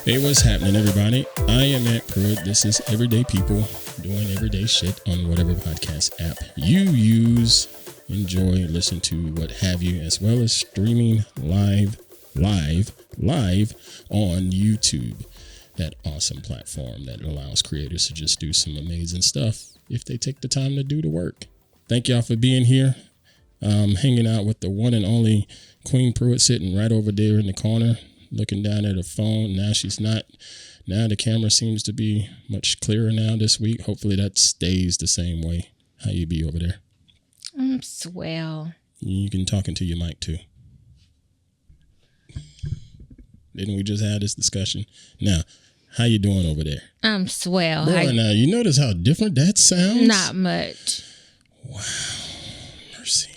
Hey, what's happening, everybody? I am at Pruitt. This is Everyday People doing everyday shit on whatever podcast app you use. Enjoy, listen to, what have you, as well as streaming live on YouTube. That awesome platform that allows creators to just do some amazing stuff if they take the time to do the work. Thank y'all for being here. Hanging out with the one and only Queen Pruitt, sitting right over there in the corner, looking down at her phone. Now she's not. Now the camera seems to be much clearer now this week. Hopefully that stays the same way. How you be over there? I'm swell. You can talk into your mic too. Didn't we just have this discussion? Now, how you doing over there? I'm swell. Boy, now you notice how different that sounds? Not much. Wow. Mercy.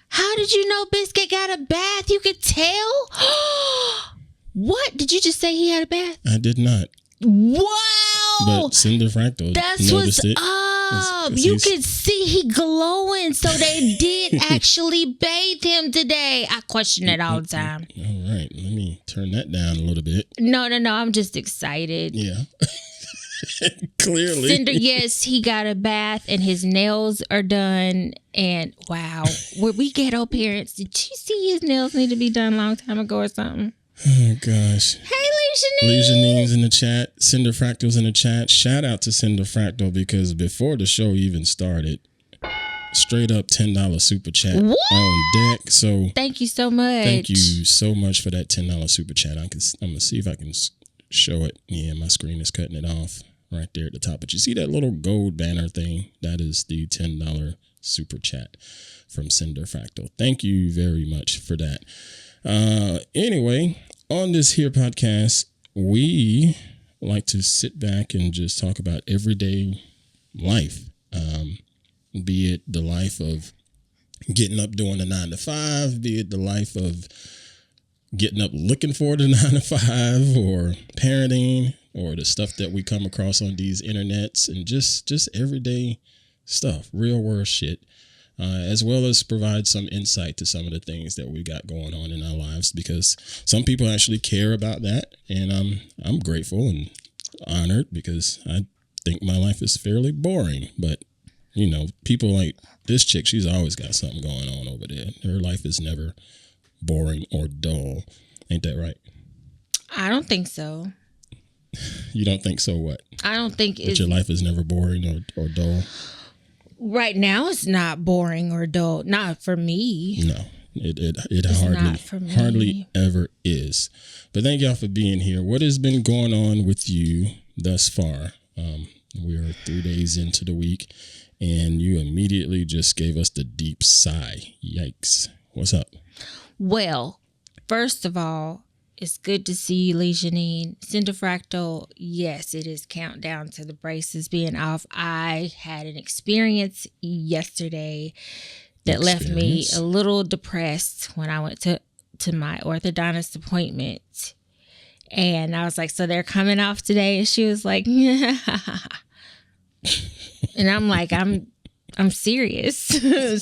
How did you know Biscuit got a bath? You could tell? What? Did you just say he had a bath? I did not. Wow. But Cinder Fractal That's noticed what's it. up. You could see he glowing. So they did actually bathe him today. I question it all the time. All right. Let me turn that down a little bit. No. I'm just excited. Yeah. Clearly. Cinder, yes, he got a bath and his nails are done. And wow, were we ghetto parents? Did you see his nails need to be done a long time ago or something? Oh, gosh. Hey, Lejanine. Legionines in the chat. Cinder Fractal's in the chat. Shout out to Cinder Fractal because before the show even started, straight up $10 super chat on deck. So thank you so much. Thank you so much for that $10 super chat. I'm going to see if I can show it. Yeah, my screen is cutting it off right there at the top. But you see that little gold banner thing? That is the $10 super chat from Cinder Fractal. Thank you very much for that. Anyway, on this here podcast, we like to sit back and just talk about everyday life, be it the life of getting up doing a 9 to 5, be it the life of getting up looking for the 9 to 5, or parenting, or the stuff that we come across on these internets, and just everyday stuff, real world shit. As well as provide some insight to some of the things that we got going on in our lives, because some people actually care about that, and I'm grateful and honored because I think my life is fairly boring. But you know, people like this chick, she's always got something going on over there. Her life is never boring or dull. Ain't that right? I don't think so. You don't think so? What? I don't think that your life is never boring or dull. Right now, it's not boring or dull. Not for me. No, it hardly ever is. But thank y'all for being here. What has been going on with you thus far? We are 3 days into the week, and you immediately just gave us the deep sigh. Yikes. What's up? Well, first of all, it's good to see you, Lejanine. Cinder Fractal, yes, it is countdown to the braces being off. I had an experience yesterday that left me a little depressed when I went to my orthodontist appointment. And I was like, so they're coming off today? And she was like, yeah. And I'm like, I'm serious.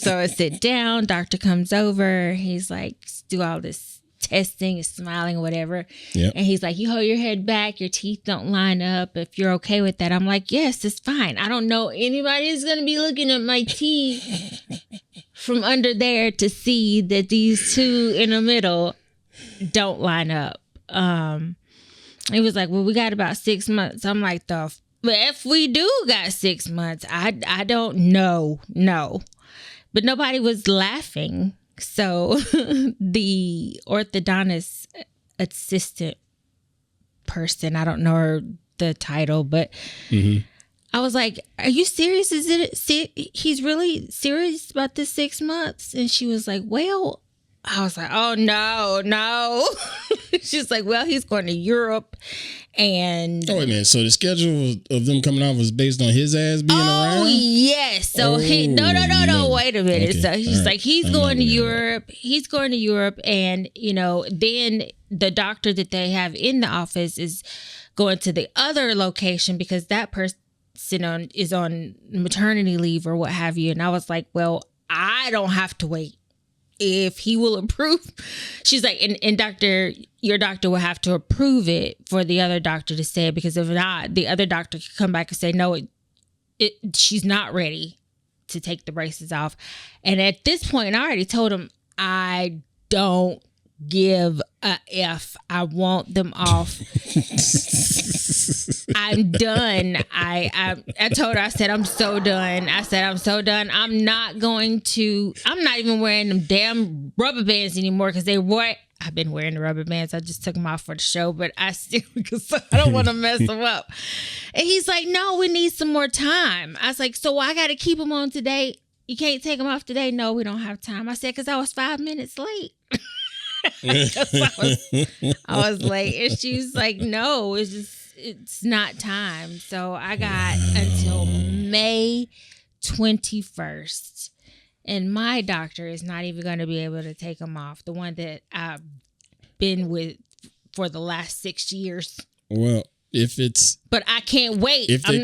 So I sit down, doctor comes over. He's like, do all this testing, is smiling, whatever. Yep. And he's like, you hold your head back, your teeth don't line up. If you're okay with that, I'm like, yes, it's fine. I don't know anybody is going to be looking at my teeth from under there to see that these two in the middle don't line up. It was like, well, we got about 6 months. I'm like, but if we do got 6 months, I don't know. No. But nobody was laughing. So the orthodontist assistant person, I don't know the title, but I was like, are you serious? He's really serious about this 6 months? And she was like, well, I was like, oh, no. She's like, well, he's going to Europe. And oh, wait a minute. So the schedule of them coming out was based on his ass being around? Oh, yes. So no. Wait a minute. Okay. So he's like, he's going to Europe. He's going to Europe. And, you know, then the doctor that they have in the office is going to the other location because that person is on maternity leave or what have you. And I was like, well, I don't have to wait if he will approve. She's like, and your doctor will have to approve it for the other doctor to say it, because if not, the other doctor could come back and say, no, she's not ready to take the braces off. And at this point, I already told him, I don't give a F. I want them off. I'm done. I told her, I said, I'm so done. I'm not even wearing them damn rubber bands anymore, because I've been wearing the rubber bands. I just took them off for the show, but because I don't want to mess them up. And he's like, no, we need some more time. I was like, so I got to keep them on today? You can't take them off today? No, we don't have time. I said, because I was 5 minutes late. I was late. And she was like, no, it's not time. So I got until May 21st. And my doctor is not even going to be able to take them off. The one that I've been with for the last 6 years. Well, but I can't wait. If they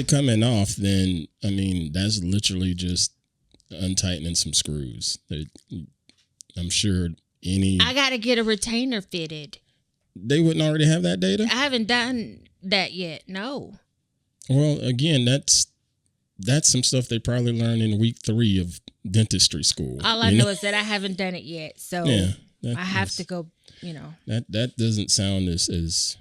coming off, then I mean that's literally just untightening some screws. I'm sure I got to get a retainer fitted. They wouldn't already have that data? I haven't done that yet. No. Well, again, that's some stuff they probably learned in week 3 of dentistry school. All I know is that I haven't done it yet. So I have to go, That doesn't sound as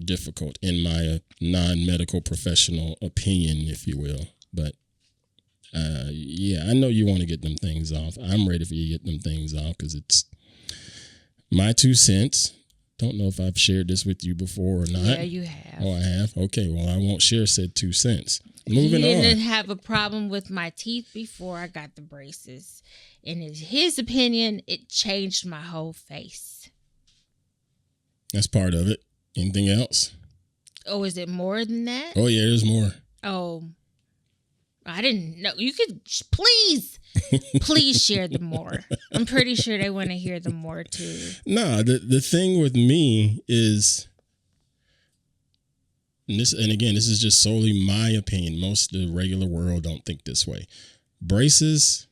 difficult in my non-medical professional opinion, if you will. But I know you want to get them things off. I'm ready for you to get them things off, because it's my 2 cents. Don't know if I've shared this with you before or not. Yeah, you have. Oh, I have? Okay, well, I won't share said 2 cents. Moving on. He didn't have a problem with my teeth before I got the braces. In his opinion, it changed my whole face. That's part of it. Anything else? Oh, is it more than that? Oh, yeah, there's more. Oh, I didn't know. You could, please share the more. I'm pretty sure they want to hear the more too. No, the thing with me is, and again, this is just solely my opinion. Most of the regular world don't think this way. Braces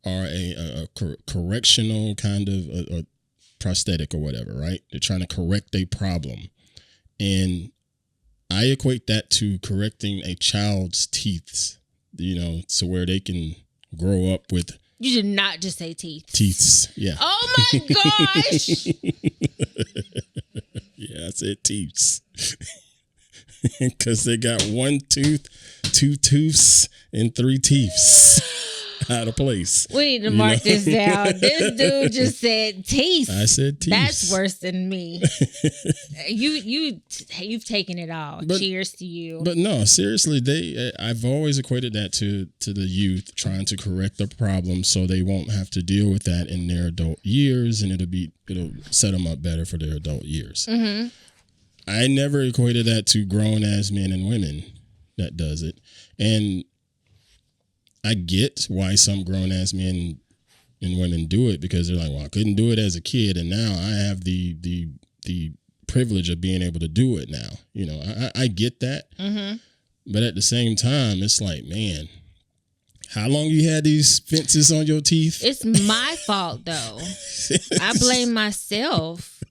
are a correctional kind of a prosthetic or whatever, right? They're trying to correct a problem. And I equate that to correcting a child's teeth, so where they can grow up with. You did not just say teeth. TEETHS, yeah. Oh my gosh! Yeah, I said TEETHS. Because they got 1 tooth, 2 tooths, and 3 teeths out of place. We need to mark this down. This dude just said teeth. I said teeth. That's worse than me. You've taken it all. Cheers to you. But no, seriously, I've always equated that to the youth trying to correct the problem so they won't have to deal with that in their adult years, and it'll set them up better for their adult years. Mm-hmm. I never equated that to grown-ass men and women that does it. And I get why some grown-ass men and women do it, because they're like, well, I couldn't do it as a kid, and now I have the privilege of being able to do it now. I get that. Mm-hmm. But at the same time, it's like, man, how long you had these fences on your teeth? It's my fault, though. I blame myself.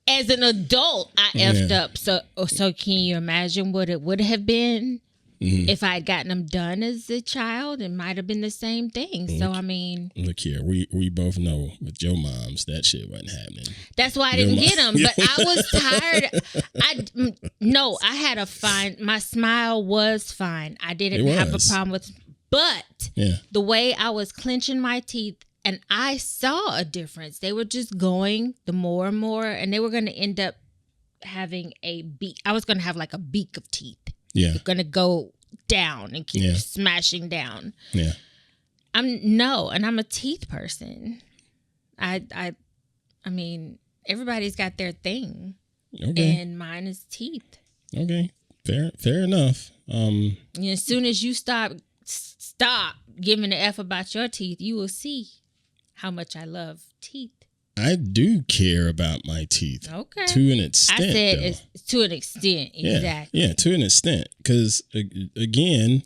As an adult, I effed up. So can you imagine what it would have been if I had gotten them done as a child? It might have been the same thing. So, I mean. Look here. We both know with your moms, that shit wasn't happening. That's why I didn't get them. But I was tired. I had a fine. My smile was fine. I didn't have a problem with. But the way I was clenching my teeth, and I saw a difference. They were just going the more and more, and they were going to end up having a beak. I was going to have like a beak of teeth. Yeah. Going to go down and keep smashing down. Yeah. I'm a teeth person. I mean, everybody's got their thing. Okay. And mine is teeth. Okay. Fair enough. As soon as you stop giving an F about your teeth, you will see how much I love teeth. I do care about my teeth. Okay. To an extent. I said it's to an extent. Exactly. Yeah, to an extent. Because, again,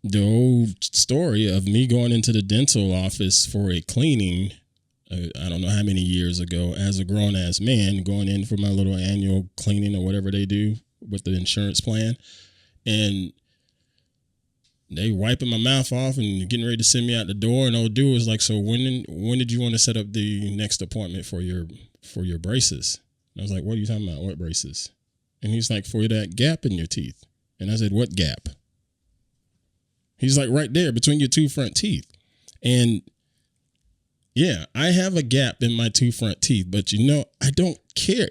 the old story of me going into the dental office for a cleaning, I don't know how many years ago, as a grown-ass man, going in for my little annual cleaning or whatever they do with the insurance plan. And they wiping my mouth off and getting ready to send me out the door. And old dude was like, so when did you want to set up the next appointment for your braces? And I was like, what are you talking about? What braces? And he's like, for that gap in your teeth. And I said, what gap? He's like, right there between your two front teeth. And yeah, I have a gap in my two front teeth, but I don't care.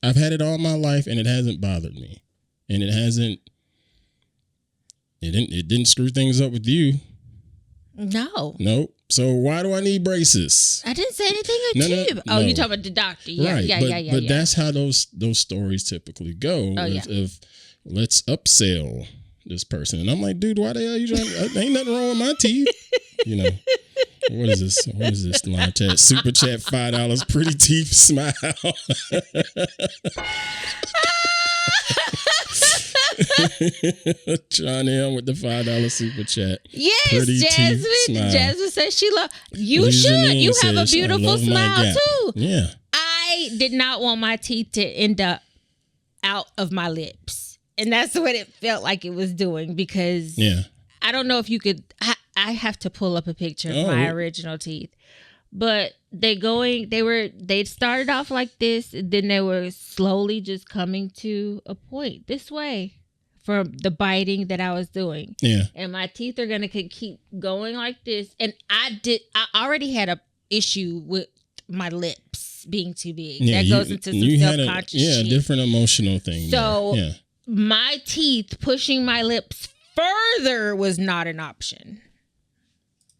I've had it all my life and it hasn't bothered me. And it didn't screw things up with you. No. Nope. So why do I need braces? I didn't say anything to you. No. You talking about the doctor? Yeah, right. yeah. But that's how those stories typically go. Of let's upsell this person, and I'm like, dude, why the hell are you trying? Ain't nothing wrong with my teeth. What is this? What is this line chat? Super chat $5. Pretty teeth smile. John M with the $5 super chat. Yes, Pretty Jasmine. teeth smile. Jasmine says she love you. You have a beautiful smile too. Yeah. I did not want my teeth to end up out of my lips, and that's what it felt like it was doing. Because I don't know if you could. I have to pull up a picture of my original teeth. But they started off like this, and then they were slowly just coming to a point this way from the biting that I was doing. Yeah. And my teeth are gonna keep going like this. And I already had a issue with my lips being too big. Yeah, that goes into some self-conscious shit. Different emotional thing. So my teeth pushing my lips further was not an option.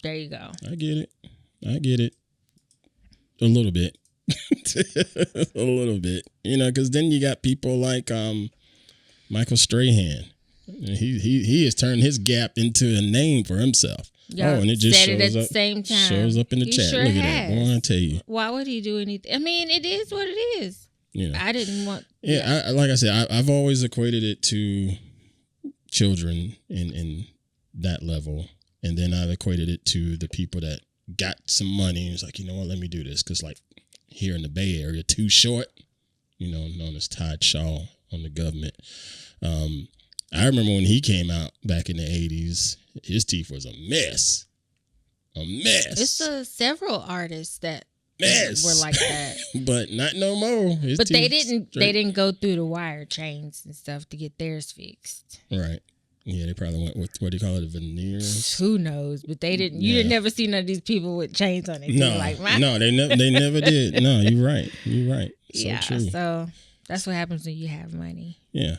There you go. I get it. A little bit. A little bit. Because then you got people like Michael Strahan. He has turned his gap into a name for himself. And it just shows up. Same time. Shows up in the chat. Sure Look at that. Boy, I tell you. Why would he do anything? I mean, it is what it is. I didn't want. Yeah, like I said, I've always equated it to children in that level. And then I've equated it to the people that got some money and was like, you know what, let me do this. Because like here in the Bay Area, Too Short, known as Todd Shaw on the government. I remember when he came out back in the 80s, his teeth was a mess. A mess. It's several artists that were like that. But not no more. But they didn't go through the wire chains and stuff to get theirs fixed. Right. Yeah, they probably went with, what do you call it, veneers? Who knows? But they didn't. You didn't never see none of these people with chains on it. No, they never did. No, you're right. So true. So that's what happens when you have money. Yeah.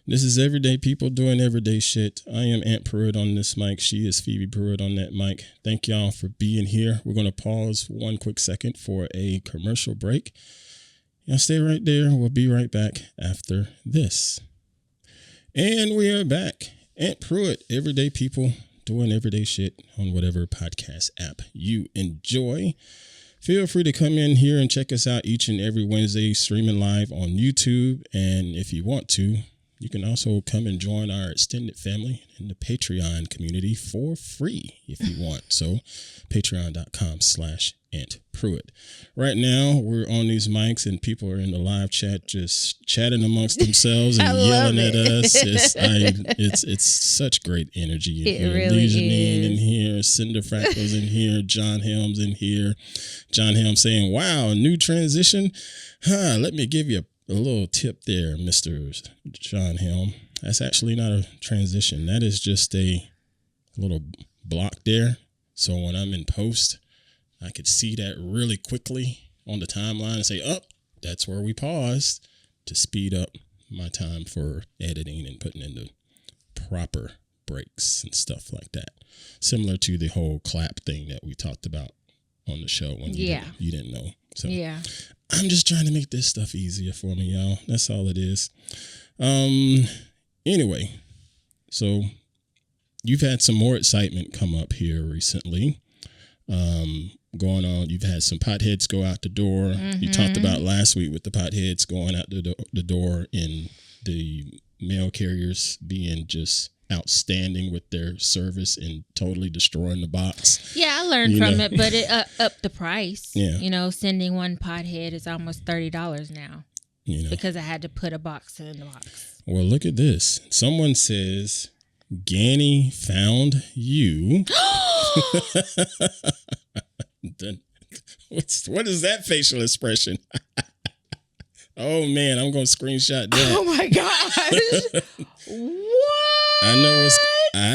This is everyday people doing everyday shit. I am Aunt Pruitt on this mic. She is Phoebe Pruitt on that mic. Thank y'all for being here. We're going to pause one quick second for a commercial break. Y'all stay right there. We'll be right back after this. And we are back. Aunt Pruitt, everyday people doing everyday shit on whatever podcast app you enjoy. Feel free to come in here and check us out each and every Wednesday, streaming live on YouTube. And if you want to, you can also come and join our extended family in the Patreon community for free if you want. So patreon.com/Aunt Pruitt. Right now, we're on these mics and people are in the live chat just chatting amongst themselves and yelling at us. It's such great energy in here. Really Legionine is. in here. Cinder Fractals in here. John Helms in here. John Helms saying, wow, a new transition? Let me give you a little tip there, Mr. John Helm. That's actually not a transition. That is just a little block there. So when I'm in post, I could see that really quickly on the timeline and say, that's where we paused, to speed up my time for editing and putting in the proper breaks and stuff like that. Similar to the whole clap thing that we talked about on the show when you didn't know. So I'm just trying to make this stuff easier for me, y'all. That's all it is. Anyway, so you've had some more excitement come up here recently. Going on, you've had some potheads go out the door. Mm-hmm. You talked about last week with the potheads going out the door and the mail carriers being just outstanding with their service and totally destroying the box. Yeah, I learned from it, but it upped the price. Yeah. You know, sending one pothead is almost $30 now. You know, because I had to put a box in the box. Well, look at this. Someone says, Ganny found you. What is that facial expression? Oh, man, I'm going to screenshot that. Oh, my gosh. What? I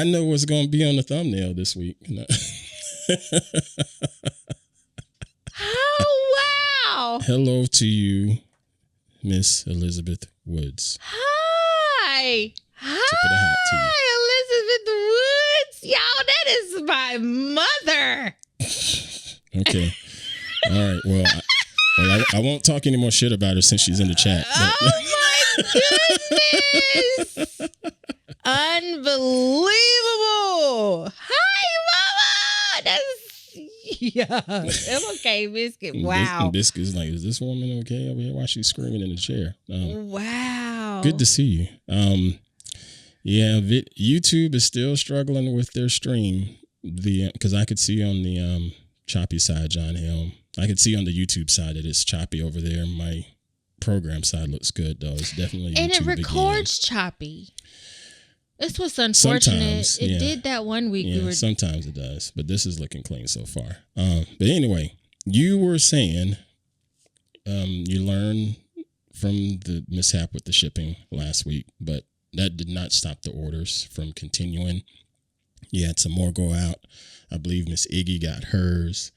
know what's going to be on the thumbnail this week. Oh, wow. Hello to you, Miss Elizabeth Woods. Hi. Tip of the hat to you. Elizabeth Woods. Y'all, that is my mother. Okay. All right. Well, I won't talk any more shit about her since she's in the chat. Oh, my goodness. Unbelievable. Hi, Mama. I'm okay, Biscuit. Wow. Biscuit's like, is this woman okay over here? Why is she screaming in the chair? Wow. Good to see you. Yeah, YouTube is still struggling with their stream. Because I could see on the choppy side, John Helm. I could see on the YouTube side that it's choppy over there. My program side looks good, though. It's definitely and YouTube it records again. Choppy. This was unfortunate. Sometimes, it did that one week. Yeah, sometimes it does, but this is looking clean so far. But anyway, you were saying you learned from the mishap with the shipping last week, but that did not stop the orders from continuing. You had some more go out. I believe Miss Iggy got hers.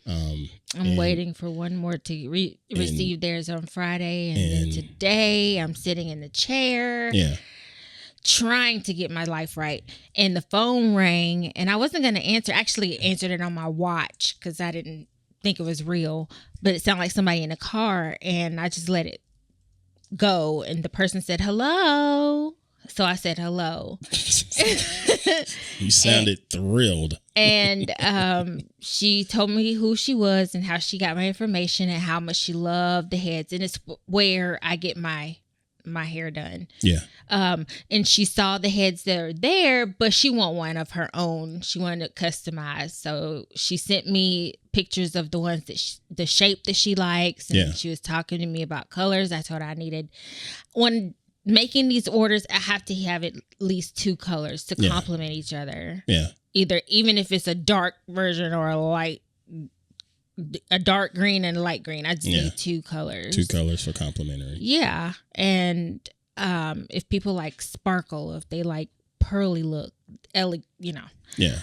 I'm waiting for one more to receive theirs on Friday. And then today I'm sitting in the chair. Yeah. Trying to get my life right. And the phone rang and I wasn't going to answer. Actually answered it on my watch because I didn't think it was real. But it sounded like somebody in a car and I just let it go. And the person said, hello. So I said, hello. You sounded thrilled. And she told me who she was and how she got my information and how much she loved the heads. And it's where I get my hair done. Yeah. And she saw the heads that are there, but she wanted one of her own. She wanted it customized. So she sent me pictures of the ones that the shape that she likes. And she was talking to me about colors. I told her I needed one. Making these orders, I have to have at least 2 colors to complement each other. Yeah. Even if it's a dark version or a dark green and a light green. I just need 2 colors. 2 colors for complementary. Yeah. And if people like sparkle, if they like pearly look, Yeah.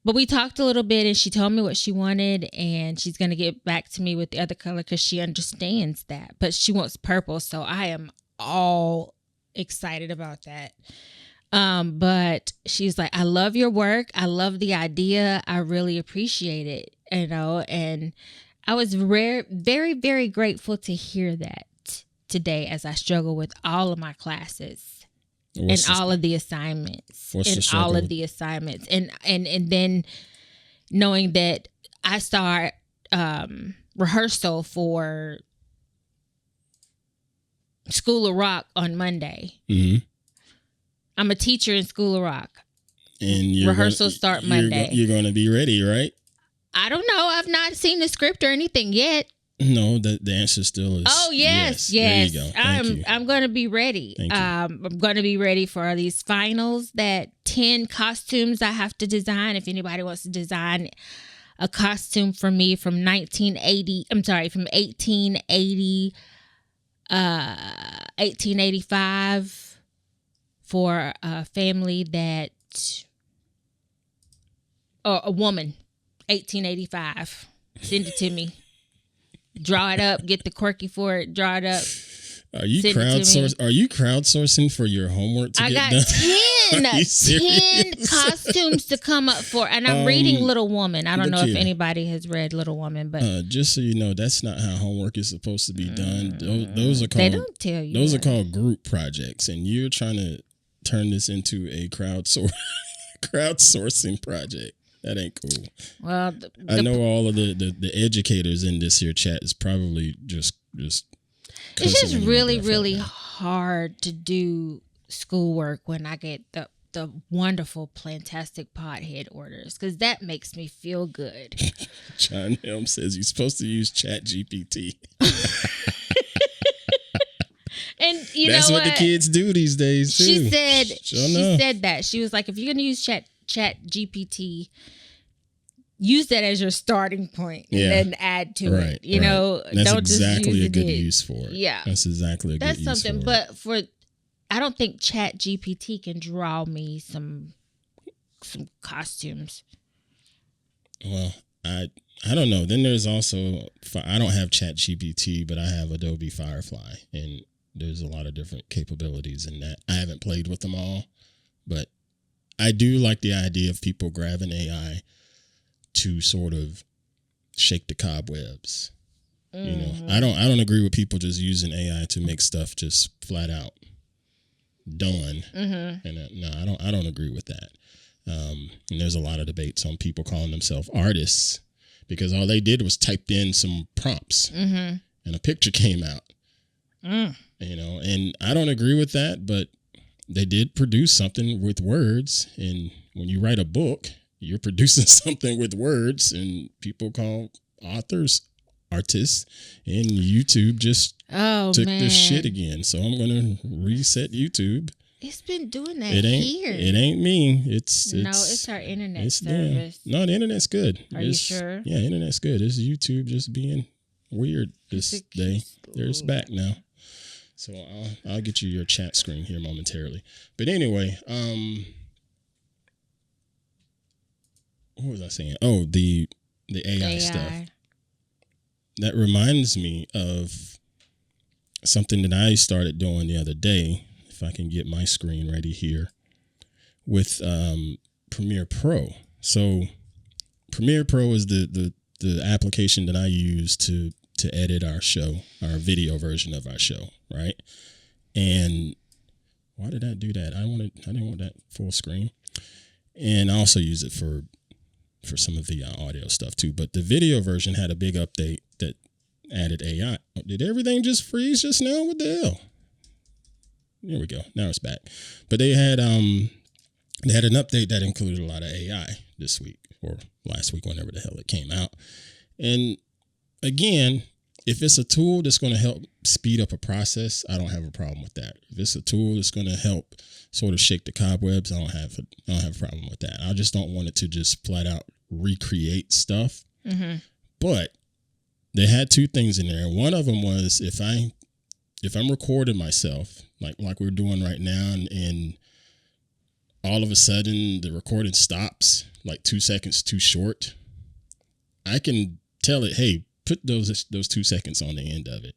But we talked a little bit and she told me what she wanted and she's going to get back to me with the other color because she understands that. But she wants purple. So I am all excited about that. But she's like, I love your work. I love the idea. I really appreciate it, and I was very, very grateful to hear that today as I struggle with all of my classes and all of the assignments and then knowing that I start rehearsal for School of Rock on Monday. Mm-hmm. I'm a teacher in School of Rock. And rehearsals start Monday. You're going to be ready, right? I don't know. I've not seen the script or anything yet. No, the answer still is. Oh yes. There you go. I'm going to be ready. I'm going to be ready for these finals. That 10 costumes I have to design. If anybody wants to design a costume for me from 1885 for a family that, or a woman, 1885. Send it to me. Draw it up. Get the quirky for it. Draw it up. Are you crowdsourcing for your homework to get done? I got 10 costumes to come up for. And I'm reading Little Woman. I don't know if anybody has read Little Woman, but just so you know, that's not how homework is supposed to be done. Those are called, they don't tell you. Those are called group projects, and you're trying to turn this into a crowdsourcing project. That ain't cool. Well, I know all of the educators in this here chat is probably just. It's just really hard to do schoolwork when I get the the wonderful Plantastic Pothead orders because that makes me feel good. John Helm says you're supposed to use Chat GPT. And that's what the kids do these days too. She said that. She was like, if you're gonna use Chat GPT, use that as your starting point and then add to it. You know, that's don't exactly just use a good use for it. Yeah, that's exactly a good use for it. That's something. But I don't think Chat GPT can draw me some costumes. Well, I don't know. Then there's also, I don't have Chat GPT, but I have Adobe Firefly, and there's a lot of different capabilities in that. I haven't played with them all, but I do like the idea of people grabbing AI to sort of shake the cobwebs. You know, I don't agree with people just using AI to make stuff just flat out done. And no, I don't agree with that. And there's a lot of debates on people calling themselves artists because all they did was typed in some prompts and a picture came out. You know, and I don't agree with that, but they did produce something with words. And when you write a book, you're producing something with words, and people call authors artists, and YouTube just took this shit again. So I'm going to reset YouTube. It's been doing that here. It ain't me. It's our internet service. No, the internet's good. Are you sure? Yeah, internet's good. It's YouTube just being weird this day. It's back now. So I'll get you your chat screen here momentarily. But anyway, what was I saying? Oh, the AI stuff. That reminds me of something that I started doing the other day. If I can get my screen ready here with Premiere Pro. So Premiere Pro is the application that I use to edit our show, our video version of our show, right? And why did I do that? I didn't want that full screen. And I also use it for some of the audio stuff too. But the video version had a big update that added AI. Did everything just freeze just now? What the hell? There we go. Now it's back. But they had an update that included a lot of AI this week or last week, whenever the hell it came out. And again, if it's a tool that's going to help speed up a process, I don't have a problem with that. If it's a tool that's going to help sort of shake the cobwebs, I don't have a problem with that. I just don't want it to just flat out recreate stuff. But they had two things in there. One of them was if I'm recording myself, like we're doing right now, and all of a sudden the recording stops like 2 seconds too short, I can tell it, hey, put those 2 seconds on the end of it,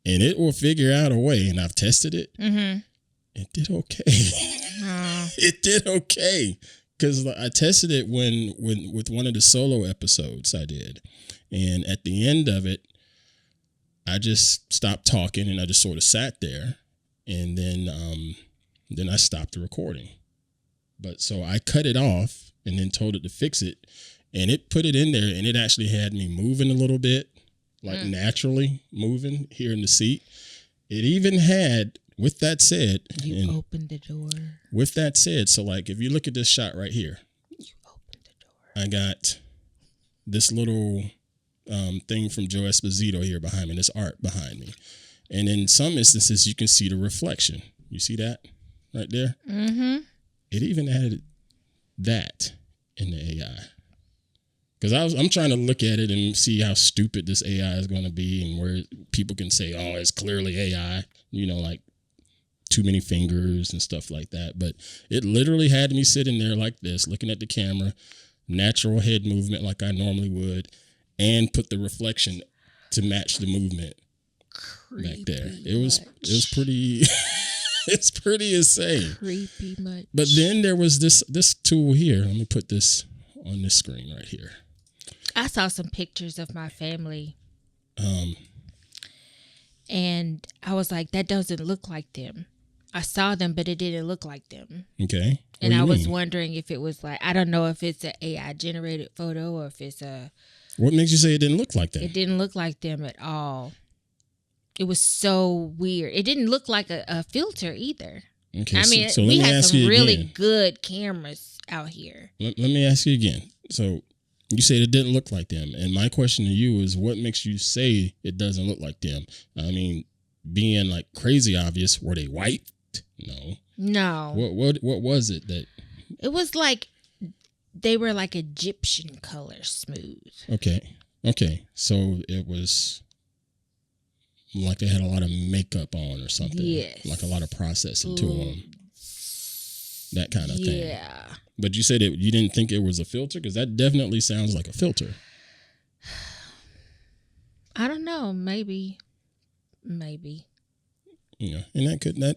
and it will figure out a way. And I've tested it. It did okay. It did okay because I tested it when with one of the solo episodes I did, and at the end of it, I just stopped talking and I just sort of sat there, and then I stopped the recording. But so I cut it off and then told it to fix it. And it put it in there, and it actually had me moving a little bit, like naturally moving here in the seat. It even had, with that said... You opened the door. With that said, so like if you look at this shot right here. You opened the door. I got this little thing from Joe Esposito here behind me, this art behind me. And in some instances, you can see the reflection. You see that right there? It even added that in the AI. Because I'm trying to look at it and see how stupid this AI is going to be, and where people can say, oh, it's clearly AI, you know, like too many fingers and stuff like that. But it literally had me sitting there like this, looking at the camera, natural head movement like I normally would, and put the reflection to match the movement back there. It was pretty... It's pretty insane. Creepy much. But then there was this tool here. Let me put this on this screen right here. I saw some pictures of my family. And I was like, that doesn't look like them. I saw them, but it didn't look like them. Okay. And I was wondering if it was like, I don't know if it's an AI generated photo or if it's a... What makes you say it didn't look like them? It didn't look like them at all. It was so weird. It didn't look like a filter either. Okay, I mean, so let we me have ask some you really again. good cameras out here. Let me ask you again. So you said it didn't look like them, and my question to you is, what makes you say it doesn't look like them? I mean, being like crazy obvious, were they white? No. What was it that? It was like they were like Egyptian color smooth. Okay. So it was like they had a lot of makeup on or something. Yes. Like a lot of processing to them. That kind of thing. Yeah. But you said you didn't think it was a filter? Because that definitely sounds like a filter. I don't know. Maybe. And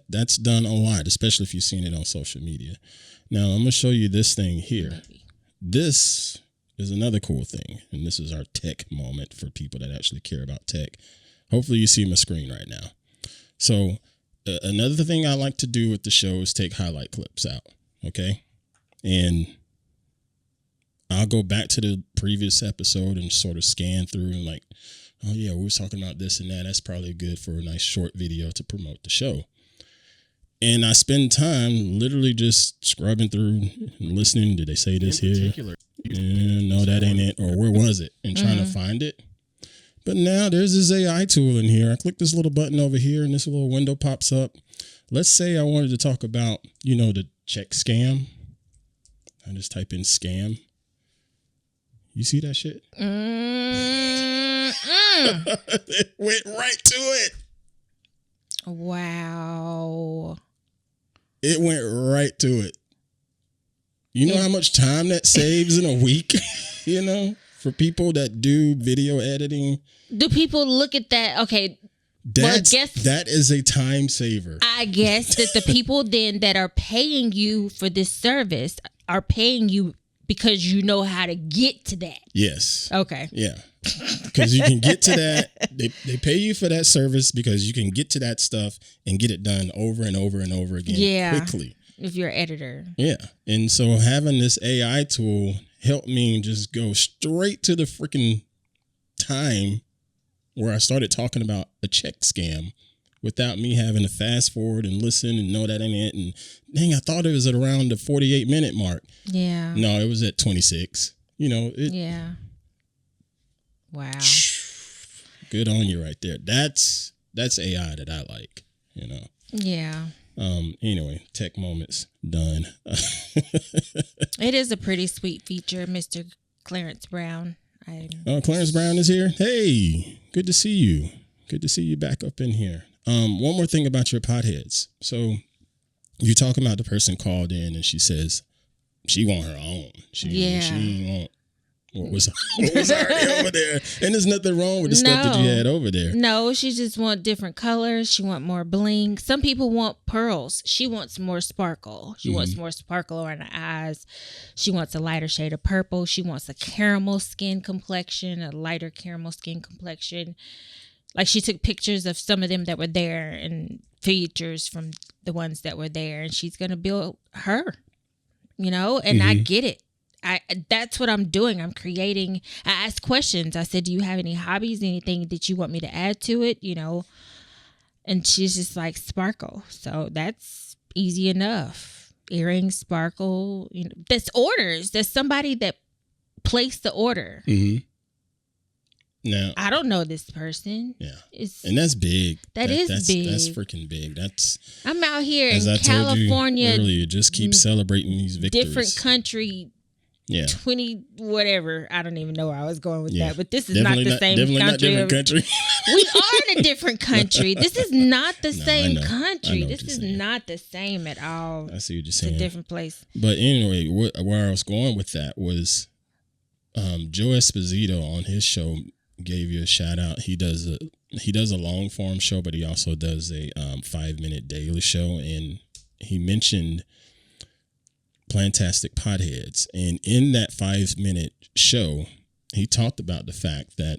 that's done a lot, especially if you've seen it on social media. Now, I'm going to show you this thing here. Maybe. This is another cool thing, and this is our tech moment for people that actually care about tech. Hopefully you see my screen right now. So another thing I like to do with the show is take highlight clips out, okay? And I'll go back to the previous episode and sort of scan through and like, oh yeah, we were talking about this and that. That's probably good for a nice short video to promote the show. And I spend time literally just scrubbing through and listening. Did they say this here? No, that ain't it. Or where was it? And trying to find it. But now there's this AI tool in here. I click this little button over here and this little window pops up. Let's say I wanted to talk about, the check scam. I just type in scam. You see that shit? It went right to it. Wow. It went right to it. You know how much time that saves in a week? For people that do video editing. Do people look at that? Okay. That is a time saver. I guess that the people then that are paying you for this service are paying you because you know how to get to that. Yes. Okay. Yeah. Because you can get to that. They pay you for that service because you can get to that stuff and get it done over and over and over again quickly. If you're an editor. Yeah. And so having this AI tool helped me just go straight to the freaking time where I started talking about a check scam without me having to fast forward and listen and know that ain't it. And dang, I thought it was at around the 48-minute mark. Yeah. No, it was at 26. Yeah. Wow. Good on you right there. That's AI that I like, Yeah. Anyway, tech moments done. It is a pretty sweet feature, Mr. Clarence Brown. Clarence Brown is here. Hey, good to see you. Good to see you back up in here. One more thing about your potheads. So you're talking about the person called in and she says she want her own. She want what was already over there. And there's nothing wrong with the stuff that you had over there. No, she just want different colors. She want more bling. Some people want pearls. She wants more sparkle. She wants more sparkle around her eyes. She wants a lighter shade of purple. She wants a caramel skin complexion, a lighter caramel skin complexion. Like she took pictures of some of them that were there and features from the ones that were there. And she's going to build her, and I get it. That's what I'm doing. I'm creating. I asked questions. I said, do you have any hobbies, anything that you want me to add to it? And she's just like sparkle. So that's easy enough. Earrings, sparkle. That's orders. There's somebody that placed the order. Mm-hmm. Now, I don't know this person. Yeah. And that's big. That's big. That's freaking big. I'm out here in California. Told you earlier, just keep celebrating these victories. Different country. Yeah. 20 whatever. I don't even know where I was going with that. But this is definitely not the same country. Not different country. We are in a different country. This is not the same country. This is not the same at all. I see what you're saying. It's a different place. But anyway, where I was going with that was Joe Esposito on his show gave you a shout out. He does a long form show, but he also does a 5-minute daily show, and he mentioned Plantastic Potheads, and in that 5-minute show, he talked about the fact that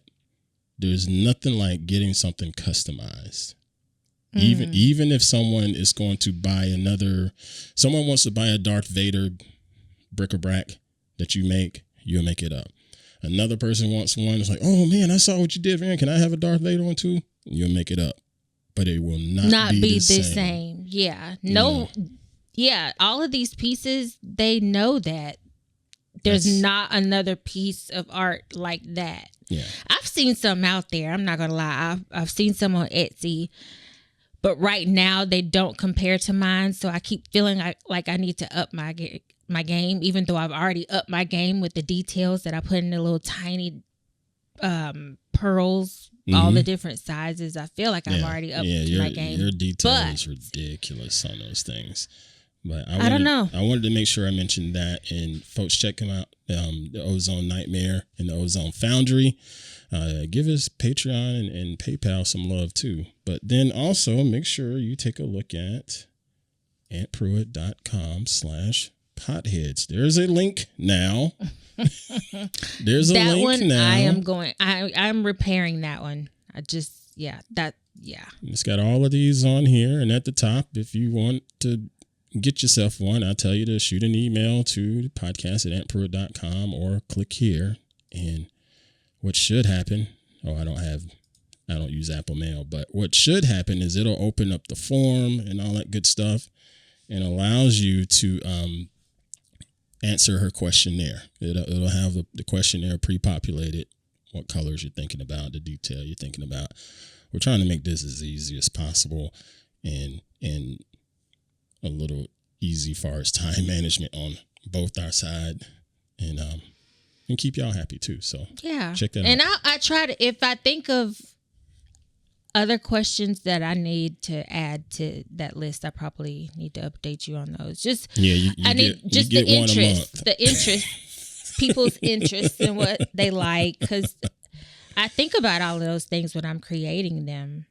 there's nothing like getting something customized. Even if someone is going to buy someone wants to buy a Darth Vader bric-a-brac that you'll make it up. Another person wants one. It's like, oh man, I saw what you did, man. Can I have a Darth Vader one too? You'll make it up. but it will not be the same. Yeah. No. Yeah. All of these pieces, they know that there's not another piece of art like that. Yeah. I've seen some out there. I'm not going to lie. I've seen some on Etsy, but right now they don't compare to mine. So I keep feeling like I need to up my game, even though I've already upped my game with the details that I put in the little tiny pearls, all the different sizes. I feel like I've already upped my game. Your detail is ridiculous on those things. But I don't know. I wanted to make sure I mentioned that, and folks, check them out. The Ozone Nightmare and the Ozone Foundry. Give us Patreon and PayPal some love too. But then also make sure you take a look at auntpruitt.com/potheads. There's a link now. There's a that link one now. I'm repairing that one. It's got all of these on here, and at the top, if you want to get yourself one, I'll tell you to shoot an email to podcast@auntpruitt.com or click here. And what should happen, I don't use Apple Mail, but what should happen is it'll open up the form and all that good stuff and allows you to answer her questionnaire. It'll have the questionnaire pre-populated, what colors you're thinking about, the detail you're thinking about. We're trying to make this as easy as possible and a little easy far as time management on both our side, and keep y'all happy too. So check that out. And I try to, if I think of other questions that I need to add to that list, I probably need to update you on those. Just the interest, people's interests and what they like, because I think about all of those things when I'm creating them.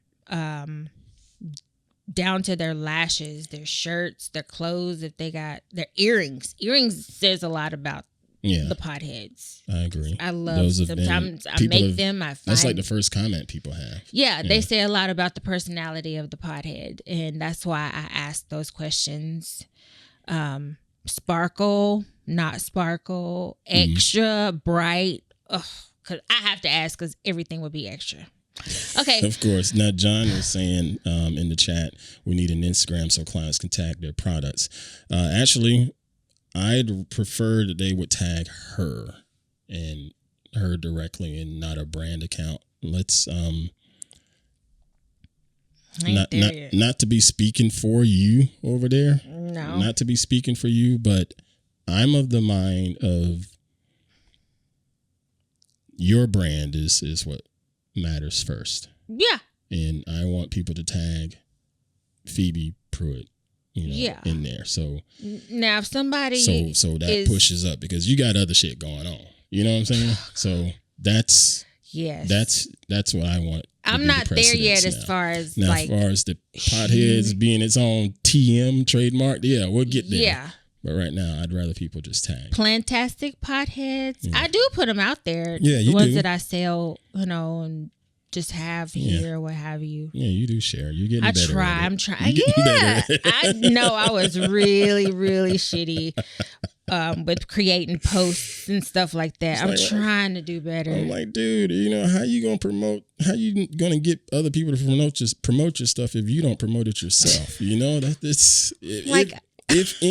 Down to their lashes, their shirts, their clothes, if they got their earrings. Earrings says a lot about the potheads. I agree. I love those. Sometimes I make them. That's like the first comment people have. Yeah, they say a lot about the personality of the pothead, and that's why I ask those questions. Sparkle, not sparkle, extra, bright. Cause I have to ask because everything would be extra. Okay. Of course. Now, John was saying in the chat, we need an Instagram so clients can tag their products. Actually, I'd prefer that they would tag her directly and not a brand account. Let's not to be speaking for you over there. No. Not to be speaking for you, but I'm of the mind of your brand is what matters first. Yeah. And I want people to tag Phoebe Pruitt, in there. So now if somebody so that pushes up because you got other shit going on. You know what I'm saying? So that's what I want. I'm not there yet as far as the potheads being its own TM trademark. Yeah, we'll get there. Yeah. But right now, I'd rather people just tag. Plantastic Potheads. Yeah. I do put them out there. Yeah, you the ones do. that I sell, and just have here, what have you. Yeah, you do share. You're getting better. I try. I'm trying. Yeah. I know I was really, really shitty with creating posts and stuff like that. I'm trying to do better. I'm like, dude, how you going to promote? How you going to get other people to promote your stuff if you don't promote it yourself? If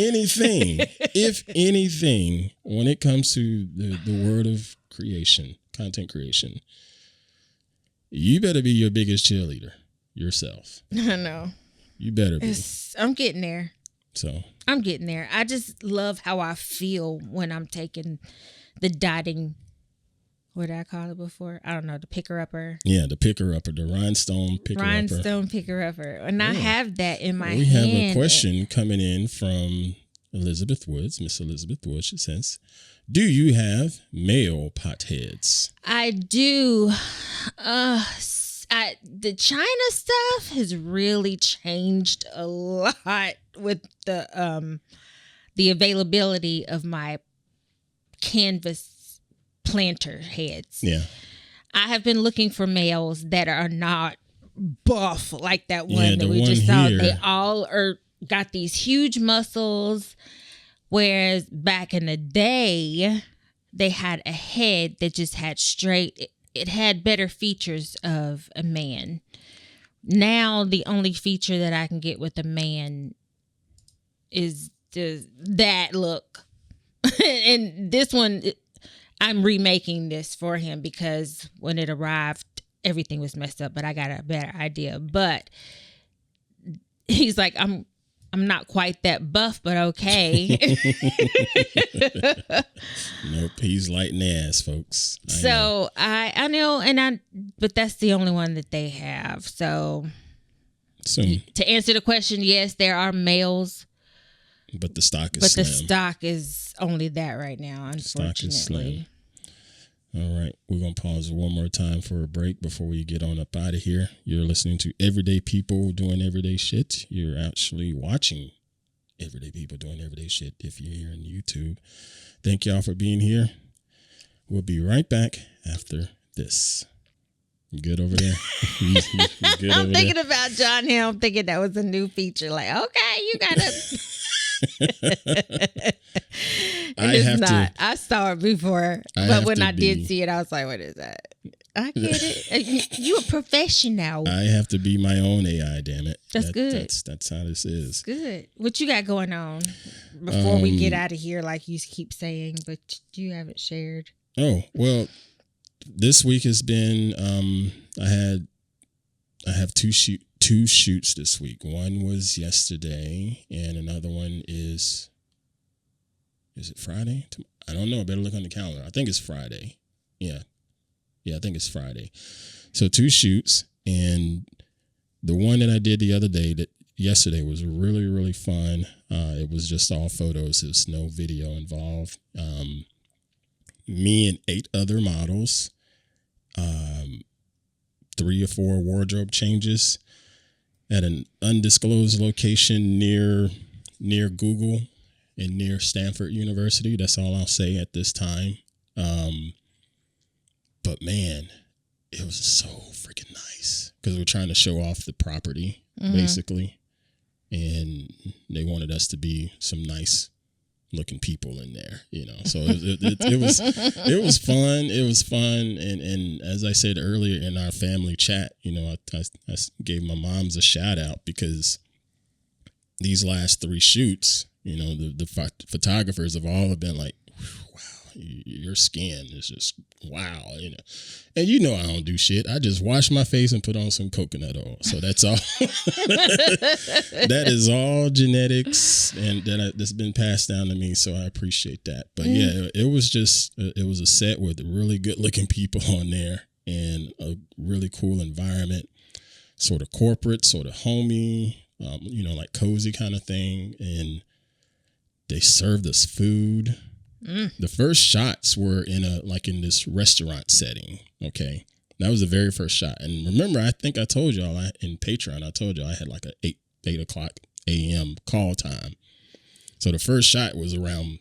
anything, when it comes to the word of creation, content creation, you better be your biggest cheerleader yourself. I know. You better be. I'm getting there. So I'm getting there. I just love how I feel when I'm taking the dotting. What did I call it before? I don't know. The picker-upper. Yeah, the picker-upper, the rhinestone picker-upper. Rhinestone picker-upper. And I have that in my hand. We have a question coming in from Elizabeth Woods. Miss Elizabeth Woods, she says, do you have male potheads? I do. The China stuff has really changed a lot with the availability of my canvas planter heads. Yeah. I have been looking for males that are not buff like that one that we just saw. They all got these huge muscles, whereas back in the day, they had a head that just had straight. It had better features of a man, Now the only feature that I can get with a man is that look. And this one, I'm remaking this for him because when it arrived, everything was messed up, but I got a better idea. But he's like, I'm not quite that buff, but okay. Nope, he's lighting ass, folks. I know, but that's the only one that they have. So soon. To answer the question, yes, there are males. But the stock is But slim. the stock is only that right now, unfortunately. Stock is slim. All right. We're going to pause one more time for a break before we get on up out of here. You're listening to Everyday People Doing Everyday Shit. You're actually watching Everyday People Doing Everyday Shit if you're here on YouTube. Thank y'all for being here. We'll be right back after this. You good over there? You good I'm thinking about John Hill. I'm thinking that was a new feature. Like, okay, you got to... I saw it before, but when I did see it, I was like, "What is that?" I get it. You a professional. I have to be my own AI. Damn it. That's good. That's how this is. Good. What you got going on before we get out of here? Like you keep saying, but you haven't shared. Oh well, this week has been. I have two shoots this week. One was yesterday, and another one is it Friday? I don't know. I better look on the calendar. I think it's Friday. Yeah, I think it's Friday. So 2 shoots, and the one that I did yesterday was really, really fun. It was just all photos. There's no video involved. Me and 8 other models. 3 or 4 wardrobe changes at an undisclosed location near Google and near Stanford University. That's all I'll say at this time. But man, it was so freaking nice because we're trying to show off the property basically, and they wanted us to be some nice looking people in there, so it was fun. It was fun. And as I said earlier in our family chat, I gave my moms a shout out because these last 3 shoots, the photographers have all been like, wow, your skin is just wow, and I don't do shit. I just wash my face and put on some coconut oil. So that's all. That is all genetics, and that's been passed down to me. So I appreciate that. But yeah, it was a set with really good looking people on there and a really cool environment, sort of corporate, sort of homey, like cozy kind of thing. And they served us food. The first shots were in this restaurant setting. Okay. That was the very first shot. And remember, I think I told y'all in Patreon, I told y'all I had like a 8 o'clock a.m. call time. So the first shot was around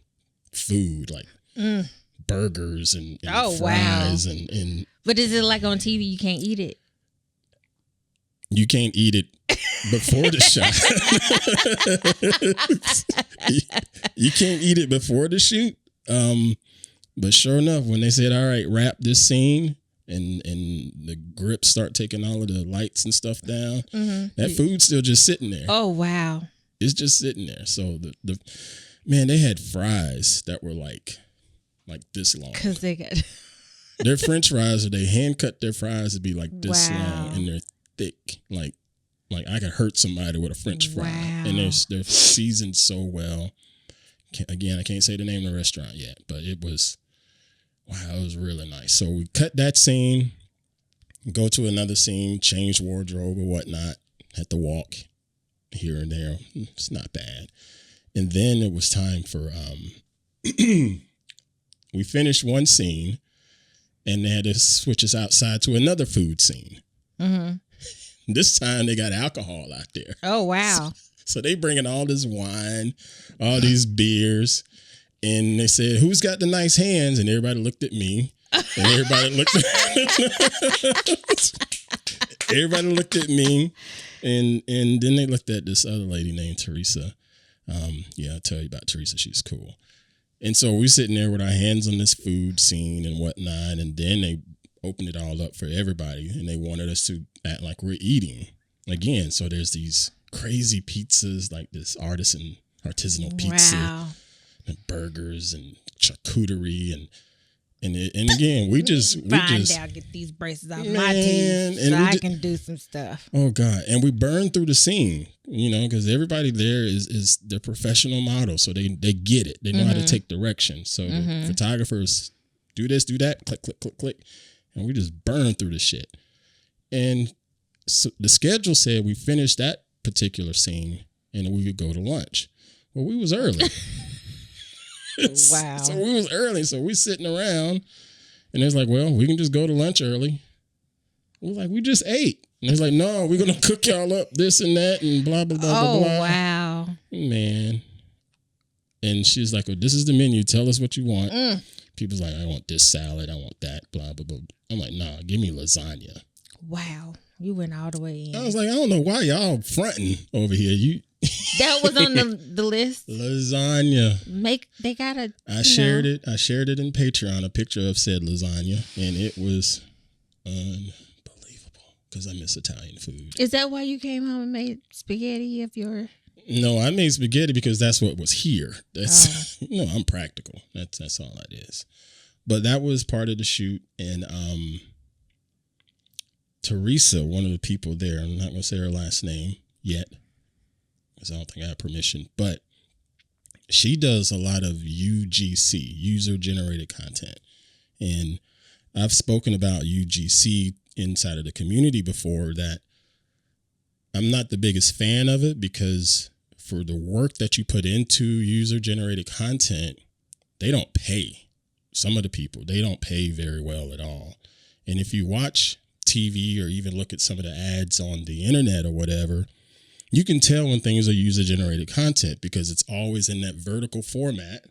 food, like burgers and fries. Wow. And but is it like on TV? You can't eat it. You can't eat it before the shot. You can't eat it before the shoot. But sure enough, when they said, all right, wrap this scene and the grips start taking all of the lights and stuff down, that food's still just sitting there. Oh, wow. It's just sitting there. So man, they had fries that were like this long. Because they got their French fries, or they hand cut their fries to be like this long, and they're thick. Like I could hurt somebody with a French fry. Wow. And they're seasoned so well. Again, I can't say the name of the restaurant yet, but it was really nice. So we cut that scene, go to another scene, change wardrobe or whatnot, had to walk here and there. It's not bad. And then it was time for, we finished one scene and they had to switch us outside to another food scene. This time they got alcohol out there. Oh, wow. So they bringing all this wine, all these beers, and they said, "Who's got the nice hands?" And everybody looked at me, and everybody looked at me, and then they looked at this other lady named Teresa. I'll tell you about Teresa. She's cool. And so we're sitting there with our hands on this food scene and whatnot, and then they opened it all up for everybody, and they wanted us to act like we're eating. again, so there's these crazy pizzas, like this artisanal pizza, and burgers and charcuterie and again, we just get these braces out my teeth so I can do some stuff. Oh God! And we burn through the scene, because everybody there is they're professional models, so they get it. They know how to take direction. So the photographers do this, do that, click, click, click, click, and we just burn through the shit. And so the schedule said we finished that particular scene and we could go to lunch. Well, we was early. Wow. So we was early. So we sitting around and it's like, well, we can just go to lunch early. We're like, we just ate. And it's like, no, we're going to cook y'all up this and that and blah, blah, blah, blah, blah. Oh, wow. Man. And she's like, well, this is the menu. Tell us what you want. People's like, I want this salad. I want that, blah, blah, blah. I'm like, nah, give me lasagna. Wow. You went all the way in. I was like, I don't know why y'all fronting over here. That was on the list. Lasagna. They gotta. I shared it. I shared it in Patreon, a picture of said lasagna, and it was unbelievable because I miss Italian food. Is that why you came home and made spaghetti of your? No, I made spaghetti because that's what was here. That's I'm practical. That's all that is. But that was part of the shoot, and Teresa, one of the people there, I'm not going to say her last name yet, because I don't think I have permission, but she does a lot of UGC, user-generated content. And I've spoken about UGC inside of the community before, that I'm not the biggest fan of it because for the work that you put into user-generated content, they don't pay. Some of the people, they don't pay very well at all. And if you watch TV or even look at some of the ads on the internet or whatever, you can tell when things are user-generated content because it's always in that vertical format,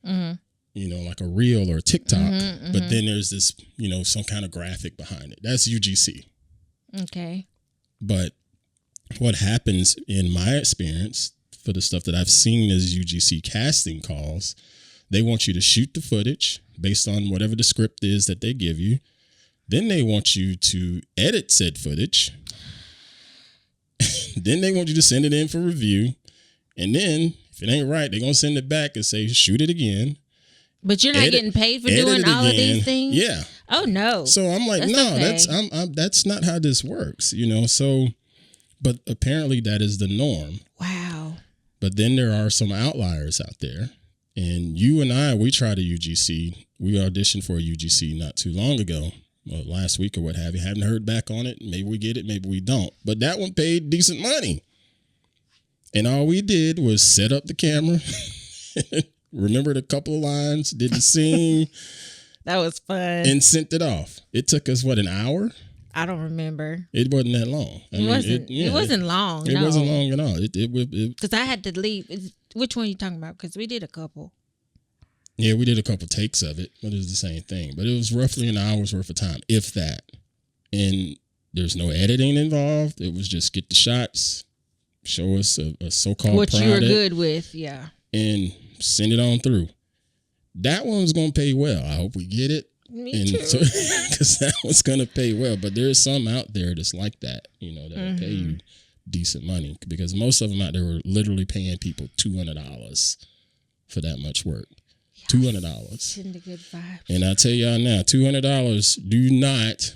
like a reel or a TikTok. But then there's this, some kind of graphic behind it. That's UGC. Okay. But what happens in my experience for the stuff that I've seen as UGC casting calls, they want you to shoot the footage based on whatever the script is that they give you. Then they want you to edit said footage. Then they want you to send it in for review. And then if it ain't right, they're going to send it back and say, shoot it again. But you're not getting paid for doing all of these things? Yeah. Oh, no. So I'm like, that's not how this works, So, but apparently that is the norm. Wow. But then there are some outliers out there. And you and I, we tried a UGC. We auditioned for a UGC not too long ago. Well, last week or what have you. Haven't heard back on it. Maybe we get it, maybe we don't. But that one paid decent money. And all we did was set up the camera, remembered a couple of lines, did the scene. That was fun. And sent it off. It took us, an hour? I don't remember. It wasn't that long. It wasn't long. It wasn't long at all. Because I had to leave. Which one are you talking about? Because we did a couple. Yeah, we did a couple takes of it, but it was the same thing. But it was roughly an hour's worth of time, if that. And there's no editing involved. It was just get the shots, show us a so-called what product. You were good with, yeah. And send it on through. That one's going to pay well. I hope we get it. Me too. Because that one's going to pay well. But there's some out there that's like that, that'll pay you decent money. Because most of them out there were literally paying people $200 for that much work. $200. Send a good vibe. And I tell y'all now, $200, do not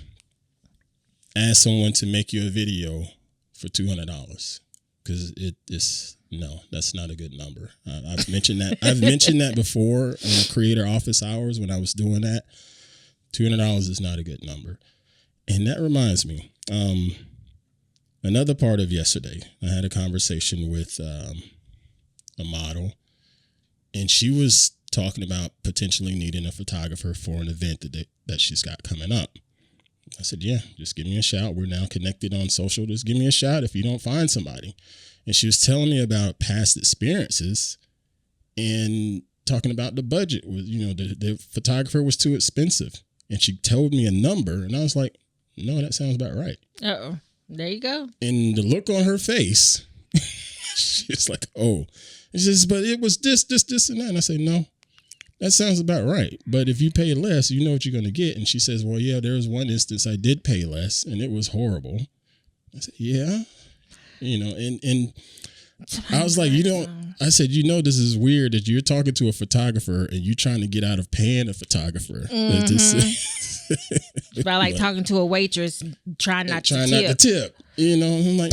ask someone to make you a video for $200. Because that's not a good number. I've mentioned that. I've mentioned that before in creator office hours when I was doing that. $200 is not a good number. And that reminds me, another part of yesterday, I had a conversation with a model, and she was talking about potentially needing a photographer for an event that she's got coming up. I said, yeah, just give me a shout. We're now connected on social. Just give me a shout if you don't find somebody. And she was telling me about past experiences and talking about the budget. The photographer was too expensive. And she told me a number, and I was like, no, that sounds about right. Uh-oh. There you go. And the look on her face, she's like, oh. And she says, but it was this, and that. And I say, no. That sounds about right. But if you pay less, you know what you're going to get. And she says, well, yeah, there was one instance I did pay less, and it was horrible. I said, yeah, and I was like, I said, this is weird that you're talking to a photographer and you're trying to get out of paying a photographer. It's about like talking to a waitress, trying not to tip. I'm like,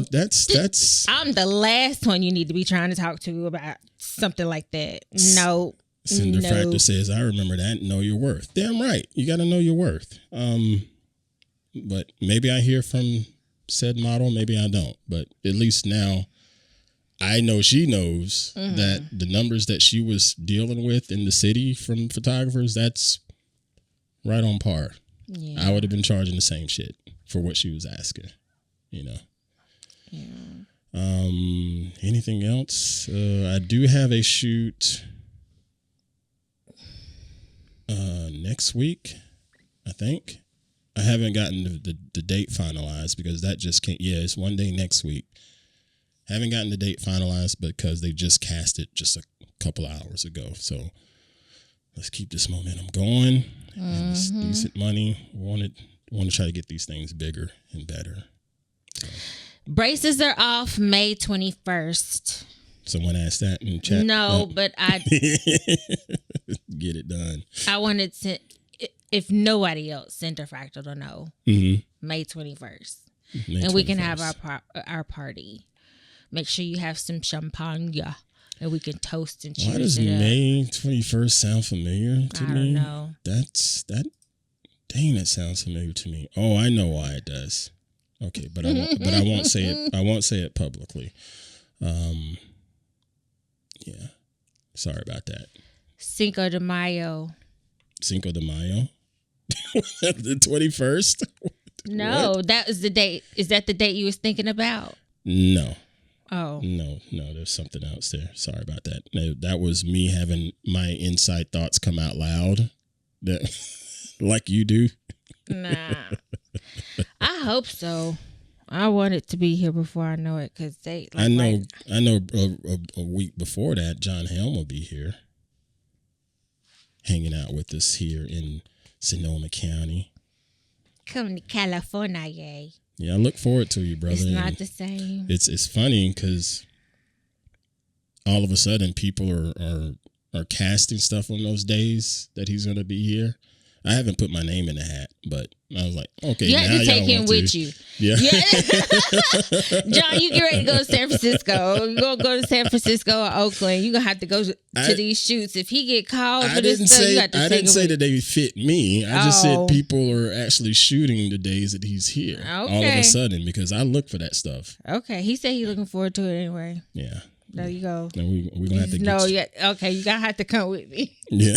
that's. I'm the last one you need to be trying to talk to about something like that. No. Cinder Fractor says, I remember that. Know your worth. Damn right. You got to know your worth. But maybe I hear from said model, maybe I don't. But at least now I know she knows that the numbers that she was dealing with in the city from photographers, that's right on par. Yeah. I would have been charging the same shit for what she was asking, Yeah. Anything else? I do have a shoot next week, I think. I haven't gotten the date finalized because that just can't. Yeah, it's one day next week. Haven't gotten the date finalized because they just cast it just a couple hours ago. So let's keep this momentum going. And it's decent money. Want to try to get these things bigger and better. So. Braces are off May 21st. Someone asked that in chat. No, but I get it done. I wanted to, if nobody else, Center Fractal to know. May 21st. And we can have our party. Make sure you have some champagne, and we can toast and cheers. Why does May 21st sound familiar to me? I don't know. Dang, that sounds familiar to me. Oh, I know why it does. Okay, but I won't say it. I won't say it publicly. Yeah. Sorry about that. Cinco de Mayo. Cinco de Mayo? The 21st? No, What? that was the date. Is that the date you was thinking about? No. Oh. No, there's something else there. Sorry about that. No, that was me having my inside thoughts come out loud. That, like you do. Nah. I hope so. I want it to be here before I know it, because they. Like, I know. A week before that, John Helm will be here, hanging out with us here in Sonoma County. Come to California, yay! Yeah, I look forward to you, brother. It's not the same. It's funny because all of a sudden people are casting stuff on those days that he's going to be here. I haven't put my name in the hat, but I was like, okay, you have to take him with you. Yeah. John, you get ready to go to San Francisco. You're going to go to San Francisco or Oakland. You're going to have to go to these shoots. If he get called for this stuff, you have to take him. I didn't say that they fit me. I just said people are actually shooting the days that he's here. Okay. All of a sudden, because I look for that stuff. Okay. He said he's looking forward to it anyway. Yeah. There you go. And we're going to have to get you. Okay, you're going to have to come with me. Yeah.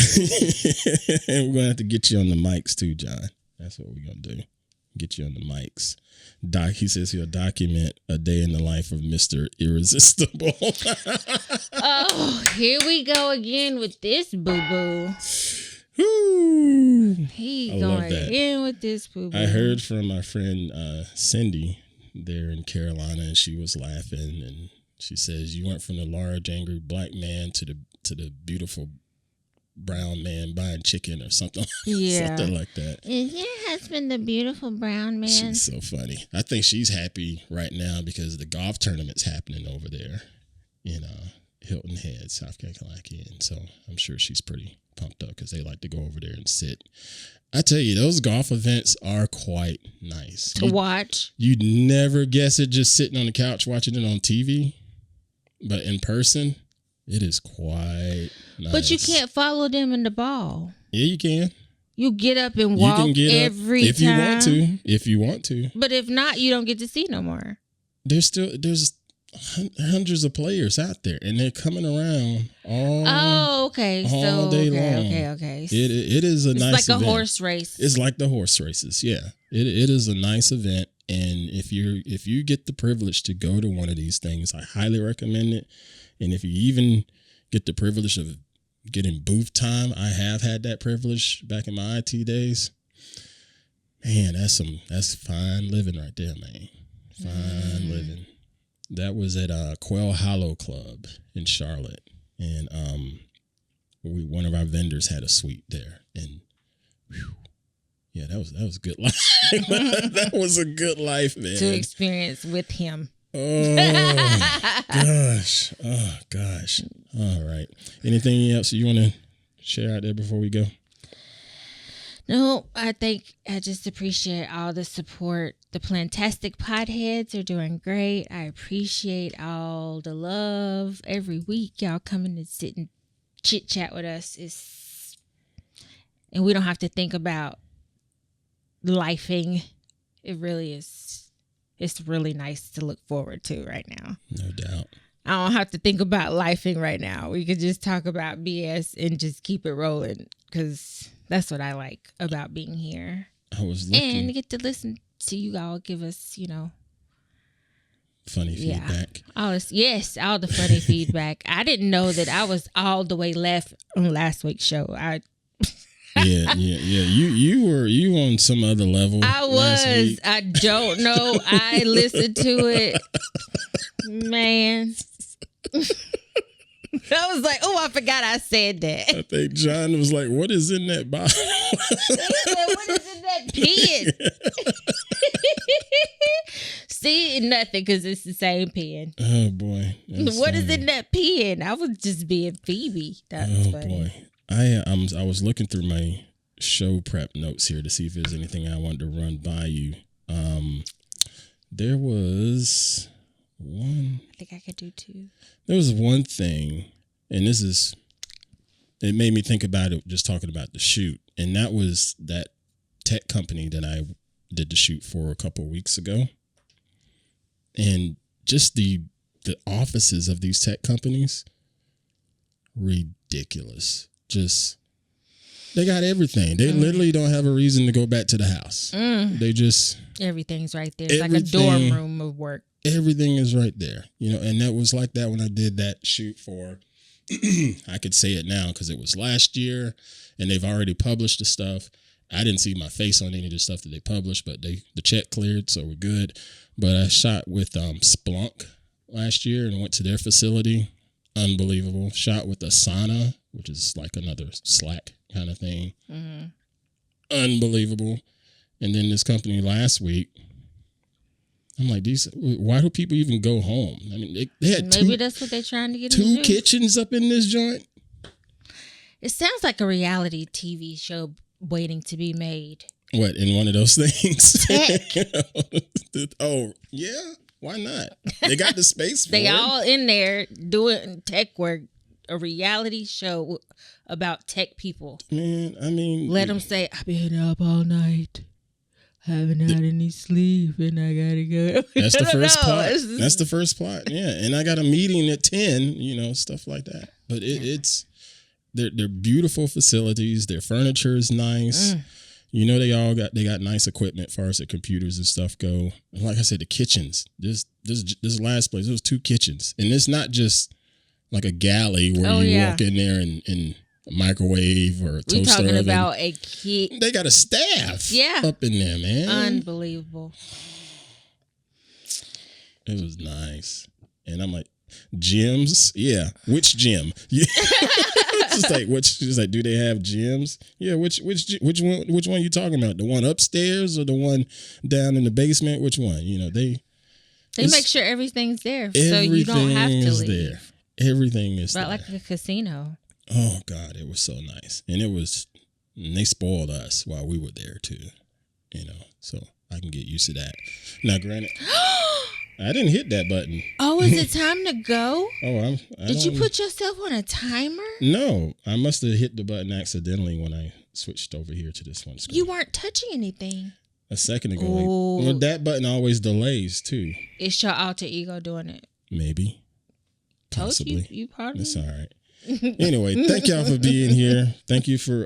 And we're going to have to get you on the mics too, John. That's what we're going to do. Get you on the mics. He says he'll document a day in the life of Mr. Irresistible. Oh, here we go again with this boo-boo. He going again with this boo-boo. I heard from my friend Cindy there in Carolina, and she was laughing, and she says, you went from the large, angry black man to the beautiful brown man buying chicken or something. Yeah. Something like that. Is your husband the beautiful brown man? She's so funny. I think she's happy right now because the golf tournament's happening over there in Hilton Head, South Carolina. And so I'm sure she's pretty pumped up because they like to go over there and sit. I tell you, those golf events are quite nice. To watch. You'd never guess it just sitting on the couch watching it on TV. But in person, it is quite nice. But you can't follow them in the ball. Yeah, you can. You get up and walk every time. If you want to. But if not, you don't get to see no more. There's hundreds of players out there, and they're coming around all day long. Okay. It is a nice event. It's like a horse race. It's like the horse races, yeah. It is a nice event. And if you get the privilege to go to one of these things, I highly recommend it. And if you even get the privilege of getting booth time, I have had that privilege back in my IT days. Man, that's fine living right there, man. Fine living. That was at Quail Hollow Club in Charlotte, and one of our vendors had a suite there, and whew, yeah, that was a good life. That was a good life, man. To experience with him. Oh, gosh. Oh, gosh. All right. Anything else you want to share out there before we go? No, I think I just appreciate all the support. The Plantastic Potheads are doing great. I appreciate all the love every week. Y'all coming to sit and chit chat with us. And we don't have to think about lifing. It really is. It's really nice to look forward to right now. No doubt. I don't have to think about lifing right now. We could just talk about BS and just keep it rolling, because that's what I like about being here. I was looking. And get to listen to you all give us, funny feedback. All the funny feedback. I didn't know that I was all the way left on last week's show. Yeah. You were on some other level. I was. I don't know. I listened to it. Man. I was like, oh, I forgot I said that. I think John was like, what is in that bottle? What is in that pen? See, nothing, because it's the same pen. Oh, boy. What is in that pen? I was just being Phoebe. That's funny. Boy. I was looking through my show prep notes here to see if there's anything I wanted to run by you. There was one. I think I could do two. There was one thing, and it made me think about it just talking about the shoot, and that was that tech company that I did the shoot for a couple of weeks ago. And just the offices of these tech companies, ridiculous. Just, they got everything. They literally don't have a reason to go back to the house. They just... Everything's right there. It's like a dorm room of work. Everything is right there. And that was like that when I did that shoot for... I could say it now because it was last year, and they've already published the stuff. I didn't see my face on any of the stuff that they published, but the check cleared, so we're good. But I shot with Splunk last year and went to their facility. Unbelievable. Shot with Asana, which is like another Slack kind of thing. Mm-hmm. Unbelievable. And then this company last week, I'm like, why do people even go home? I mean, they had maybe that's what they're trying to get two kitchens up in this joint. It sounds like a reality TV show waiting to be made. What, in one of those things? Tech. Oh, yeah. Why not? They got the space for They it. all in there doing tech work. A reality show about tech people. Man, I mean... Let them say, I've been up all night. Haven't had any sleep and I gotta go. That's the first plot. That's the first plot. Yeah. And I got a meeting at 10, stuff like that. But they're beautiful facilities. Their furniture is nice. They got nice equipment as far as the computers and stuff go. And like I said, the kitchens. This last place, there was 2 kitchens. And it's not just like a galley where walk in there and microwave or a toaster. We're talking oven. about a kid. They got a staff up in there, man. Unbelievable. It was nice. And I'm like, gyms? Yeah. Which gym? Yeah. Just like, do they have gyms? Yeah. Which one you talking about? The one upstairs or the one down in the basement? Which one? They make sure everything's there, so you don't have to leave. There. Everything is there. Like a casino. Oh God, it was so nice, and they spoiled us while we were there too. So I can get used to that. Now, granted, I didn't hit that button. Oh, is it time to go? Did you put yourself on a timer? No, I must have hit the button accidentally when I switched over here to this one screen. You weren't touching anything. A second ago. Well, that button always delays too. It's your alter ego doing it. Maybe. Possibly. Told you probably. That's all right. Anyway, thank y'all for being here. Thank you for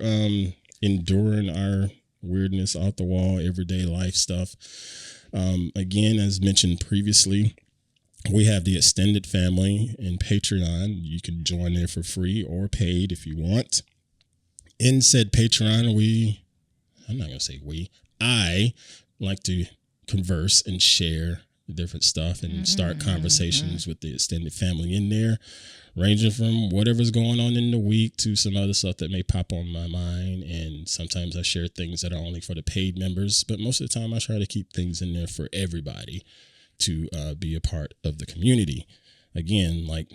enduring our weirdness, out the wall, everyday life stuff. Again, as mentioned previously, we have the extended family in Patreon. You can join there for free or paid if you want. In said Patreon, I'm not going to say I like to converse and share different stuff and start conversations with the extended family in there, ranging from whatever's going on in the week to some other stuff that may pop on my mind. And sometimes I share things that are only for the paid members, but most of the time I try to keep things in there for everybody to be a part of the community. Again, like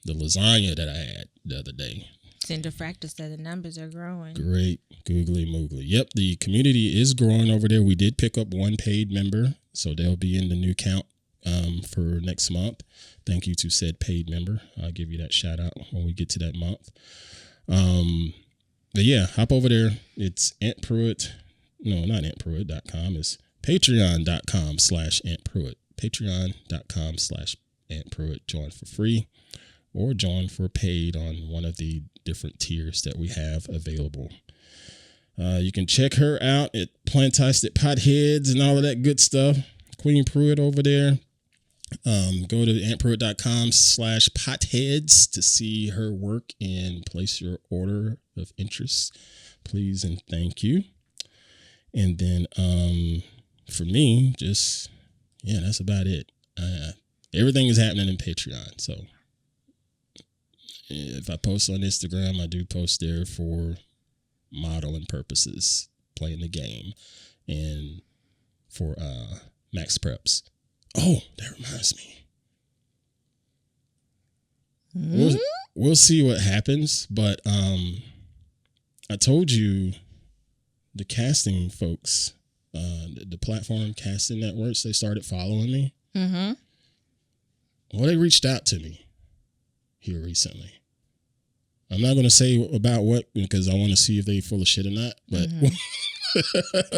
the lasagna that I had the other day. Cinder Fractal said the numbers are growing. Great. Googly moogly. Yep, the community is growing over there. We did pick up one paid member, so they'll be in the new count for next month. Thank you to said paid member. I'll give you that shout out when we get to that month. But yeah, hop over there. It's Aunt Pruitt. No, not AuntPruitt.com. It's patreon.com/Aunt Pruitt. Patreon.com/Aunt Pruitt. Join for free or join for paid on one of the different tiers that we have available. You can check her out at Plantastic Potheads and all of that good stuff. Queen Pruitt over there. Go to antpruitt.com/potheads to see her work and place your order of interest. Please and thank you. And then for me, that's about it. Everything is happening in Patreon. So if I post on Instagram, I do post there for modeling purposes, playing the game, and for max preps. Oh, that reminds me. We'll see what happens, but I told you the casting folks, the platform casting networks, they started following me. Mm-hmm. Well, they reached out to me here recently. I'm not going to say about what because I want to see if they full of shit or not. But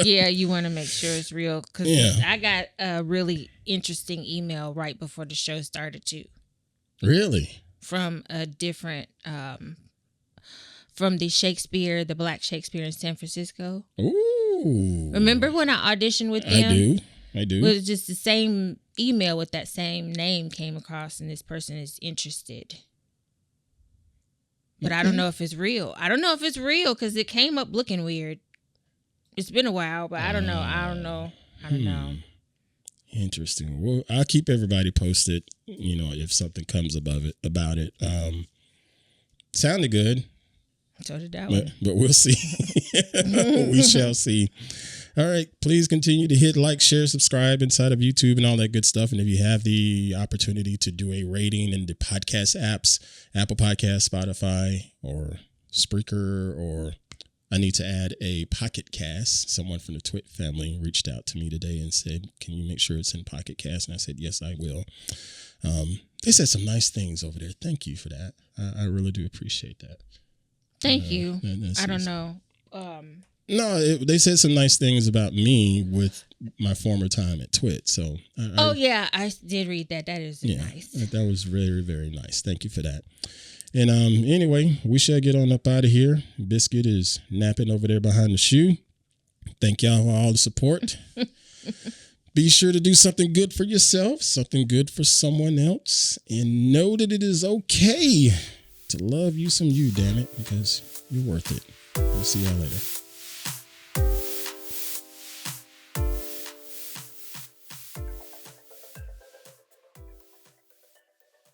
yeah, you want to make sure it's real because I got a really interesting email right before the show started too. Really? From a different, from the Black Shakespeare in San Francisco. Ooh! Remember when I auditioned with them? I do. It was just the same email with that same name came across, and this person is interested. But I don't know if it's real. Because it came up looking weird. It's been a while, but I don't know. Interesting. Well, I'll keep everybody posted, if something comes about it. Sounded good. So did that one. But we'll see. We shall see. All right. Please continue to hit like, share, subscribe inside of YouTube and all that good stuff. And if you have the opportunity to do a rating in the podcast apps, Apple Podcasts, Spotify, or Spreaker, or I need to add a Pocket Cast. Someone from the Twit family reached out to me today and said, can you make sure it's in Pocket Cast? And I said, yes, I will. They said some nice things over there. Thank you for that. I really do appreciate that. Thank you. I don't know. No, they said some nice things about me with my former time at Twit. So, I did read that. That is nice. That was very, very nice. Thank you for that. And anyway, we shall get on up out of here. Biscuit is napping over there behind the shoe. Thank y'all for all the support. Be sure to do something good for yourself, something good for someone else, and know that it is okay to love you some you, damn it, because you're worth it. We'll see y'all later.